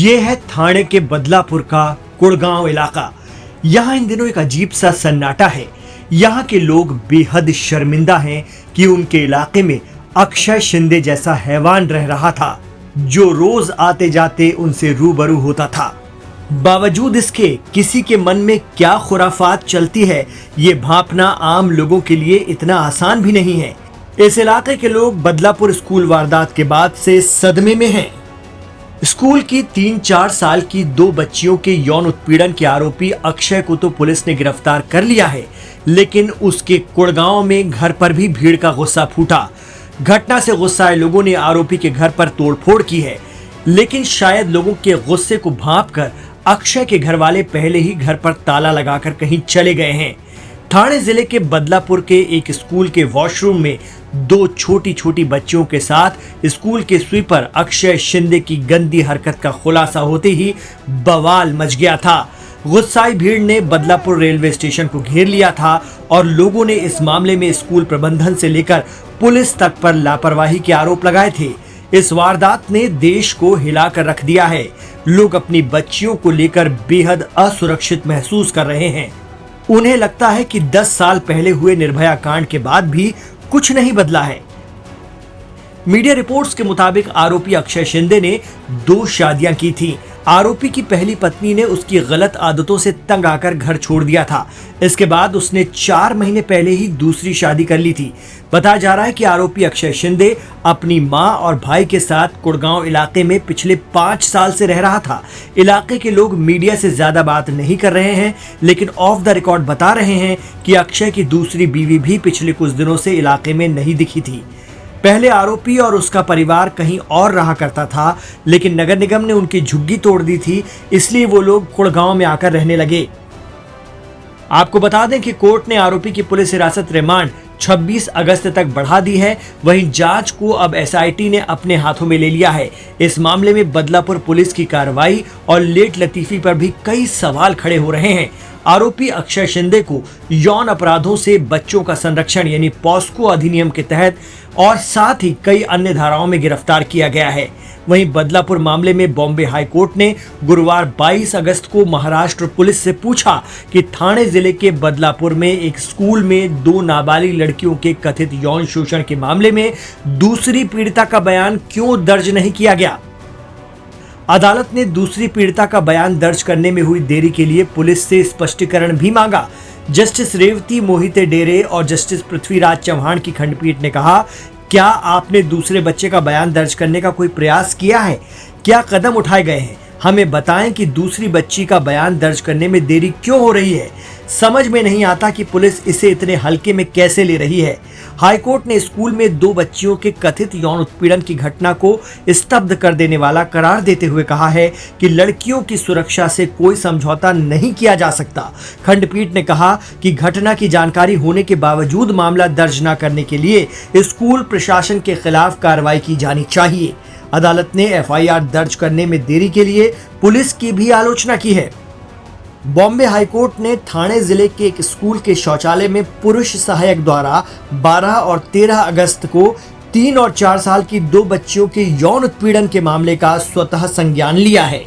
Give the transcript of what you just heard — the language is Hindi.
ये है थाने के बदलापुर का कुड़गांव इलाका। यहाँ इन दिनों एक अजीब सा सन्नाटा है। यहाँ के लोग बेहद शर्मिंदा हैं कि उनके इलाके में अक्षय शिंदे जैसा हैवान रह रहा था, जो रोज आते जाते उनसे रूबरू होता था। बावजूद इसके किसी के मन में क्या खुराफात चलती है, ये भांपना आम लोगों के लिए इतना आसान भी नहीं है। इस इलाके के लोग बदलापुर स्कूल वारदात के बाद से सदमे में हैं। स्कूल की 3-4 साल की 2 बच्चियों के यौन उत्पीड़न के आरोपी अक्षय को तो पुलिस ने गिरफ्तार कर लिया है, लेकिन उसके कुड़गांव में घर पर भी भीड़ का गुस्सा फूटा। घटना से गुस्साए लोगों ने आरोपी के घर पर तोड़फोड़ की है, लेकिन शायद लोगों के गुस्से को भांपकर अक्षय के घर वाले पहले ही घर पर ताला लगाकर कहीं चले गए हैं। ठाणे जिले के बदलापुर के एक स्कूल के वॉशरूम में 2 छोटी छोटी बच्चियों के साथ स्कूल के स्वीपर अक्षय शिंदे की गंदी हरकत का खुलासा होते ही बवाल मच गया था। गुस्साई भीड़ ने बदलापुर रेलवे स्टेशन को घेर लिया था और लोगों ने इस मामले में स्कूल प्रबंधन से लेकर पुलिस तक पर लापरवाही के आरोप लगाए थे। इस वारदात ने देश को हिलाकर रख दिया है। लोग अपनी बच्चियों को लेकर बेहद असुरक्षित महसूस कर रहे हैं। उन्हें लगता है कि 10 साल पहले हुए निर्भया कांड के बाद भी कुछ नहीं बदला है। मीडिया रिपोर्ट्स के मुताबिक आरोपी अक्षय शिंदे ने 2 शादियां की थी। आरोपी की पहली पत्नी ने उसकी गलत आदतों से तंग आकर घर छोड़ दिया था। इसके बाद उसने 4 महीने पहले ही दूसरी शादी कर ली थी। बताया जा रहा है कि आरोपी अक्षय शिंदे अपनी मां और भाई के साथ कुड़गांव इलाके में पिछले 5 साल से रह रहा था। इलाके के लोग मीडिया से ज्यादा बात नहीं कर रहे हैं, लेकिन ऑफ द रिकॉर्ड बता रहे हैं कि अक्षय की दूसरी बीवी भी पिछले कुछ दिनों से इलाके में नहीं दिखी थी। पहले आरोपी और उसका परिवार कहीं और रहा करता था, लेकिन नगर निगम ने उनकी झुग्गी तोड़ दी थी, इसलिए वो लोग कुड़गांव में आकर रहने लगे। आपको बता दें कि कोर्ट ने आरोपी की पुलिस हिरासत रिमांड 26 अगस्त तक बढ़ा दी है। वहीं जांच को अब एसआईटी ने अपने हाथों में ले लिया है। इस मामले में बदलापुर पुलिस की कार्रवाई और लेट लतीफी पर भी कई सवाल खड़े हो रहे हैं। आरोपी अक्षय शिंदे को यौन अपराधों से बच्चों का संरक्षण यानी पॉस्को अधिनियम के तहत और साथ ही कई अन्य धाराओं में गिरफ्तार किया गया है। वहीं बदलापुर मामले में बॉम्बे हाई कोर्ट ने गुरुवार 22 अगस्त को महाराष्ट्र पुलिस से पूछा कि ठाणे जिले के बदलापुर में एक स्कूल में 2 नाबालिग लड़कियों के कथित यौन शोषण के मामले में दूसरी पीड़िता का बयान क्यों दर्ज नहीं किया गया। अदालत ने दूसरी पीड़िता का बयान दर्ज करने में हुई देरी के लिए पुलिस से स्पष्टीकरण भी मांगा। जस्टिस रेवती मोहिते डेरे और जस्टिस पृथ्वीराज चौहान की खंडपीठ ने कहा, क्या आपने दूसरे बच्चे का बयान दर्ज करने का कोई प्रयास किया है? क्या कदम उठाए गए हैं? हमें बताएं कि दूसरी बच्ची का बयान दर्ज करने में देरी क्यों हो रही है। समझ में नहीं आता कि पुलिस इसे इतने हल्के में कैसे ले रही है। हाईकोर्ट ने स्कूल में 2 बच्चियों के कथित यौन उत्पीड़न की घटना को स्तब्ध कर देने वाला करार देते हुए कहा है कि लड़कियों की सुरक्षा से कोई समझौता नहीं किया जा सकता। खंडपीठ ने कहा कि घटना की जानकारी होने के बावजूद मामला दर्ज न करने के लिए स्कूल प्रशासन के खिलाफ कार्रवाई की जानी चाहिए। अदालत ने एफआईआर दर्ज करने में देरी के लिए पुलिस की भी आलोचना की है। बॉम्बे हाईकोर्ट ने ठाणे जिले के एक स्कूल के शौचालय में पुरुष सहायक द्वारा 12 और 13 अगस्त को 3 और 4 साल की 2 बच्चियों के यौन उत्पीड़न के मामले का स्वतः संज्ञान लिया है।